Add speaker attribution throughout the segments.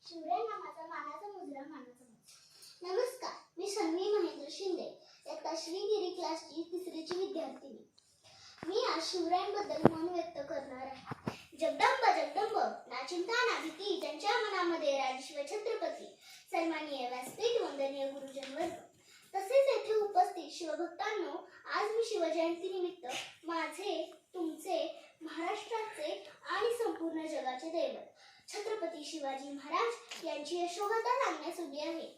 Speaker 1: शिवराय नामाचा मानाचा मुजरा मानाचा मुजरा। नमस्कार, मी सन्वी महेंद्र शिंदे, इयत्ता श्रीगिरी क्लासची तिसरीची विद्यार्थिनी। मी आज शिवरायांबद्दल मन व्यक्त करणार आहे। जगदंब जगदंब ना चिंता ना भीती, ज्यांच्या मनामध्ये राजशिव छत्रपती, सन्माननीय व्यासपीठ, वंदनीय गुरुजन वर्ग, तसेच येथे उपस्थित शिवभक्तांनो, आज मी शिवजयंती निमित्त माझे, तुमचे, महाराष्ट्राचे आणि संपूर्ण जगाचे दैवत छत्रपती शिवाजी महाराज यांची यशोगाथा सांगण्यास उभी आहे।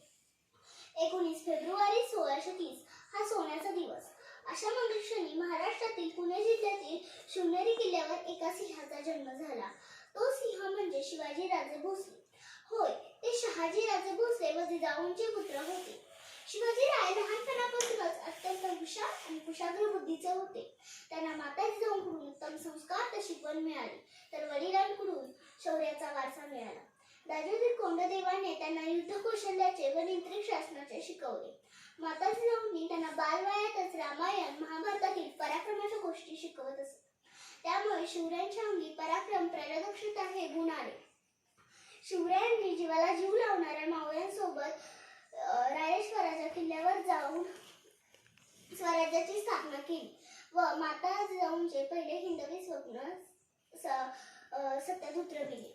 Speaker 1: 19 फेब्रुवारी 1630 हा सोन्याचा दिवस। अशा मनुष्याने महाराष्ट्रातील पुणे जिल्ह्यातील शिवनेरी किल्ल्यावर एका सिंहाचा जन्म झाला। तो सिंह म्हणजे शिवाजीराजे भोसले। होय, ते शहाजीराजे भोसले व जिजाऊंचे पुत्र होते। शिवाजीराजे लहानपणापासूनच अत्यंत हुशार आणि कुशाग्र बुद्धीचे होते। त्यांना माता जिजाऊंकडून उत्तम संस्कार व शिकवण मिळाली, तर वडिलांकडून शौर्याचा वारसा मिळाला। दादाजी कोंडदेवाने त्यांना युद्ध कौशल्याचे व नियंत्रित शासनाचे शिकवले। माता जिजाऊंनी त्यांना बालवयातच रामायण, महाभारतातील पराक्रमाच्या गोष्टी शिकवत असत। त्यामुळे शिवरायांच्या अंगी पराक्रम, प्रजादक्षता हे गुण आले। शिवरायांनी जीवाला जीव लावणाऱ्या मावळ्यांसोबत रायरेश्वराच्या किल्ल्यावर जाऊन स्वराज्याची स्थापना केली व माता जिजाऊंचे पहिले हिंदवी स्वप्न सत्यात उतरविले।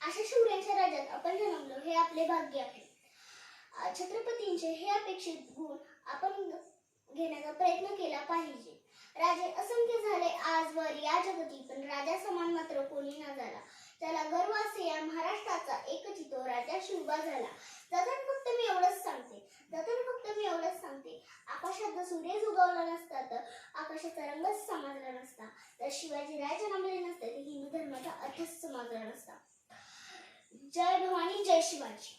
Speaker 1: अशा शिवरायांच्या राज्यात आपण जन्मलो हे आपले भाग्य आहे। छत्रपतींचे हे अपेक्षित गुण आपण घेण्याचा प्रयत्न केला पाहिजे। राजे असंख्य झाले आजवर या जगती, पण राजा समान मात्र कोणी न झाला। त्याला गर्व असे या महाराष्ट्राचा, एकच तो राजा शिवबा झाला। जाताना फक्त मी एवढंच सांगते, आकाशात जर सूर्य उगवला नसता तर आकाशाचा रंगच समजला नसता, तर शिवाजी राजे जन्मले नसते तर हिंदू धर्माचा अर्थच समजला नसता। जय भवानी, जय शिवाजी।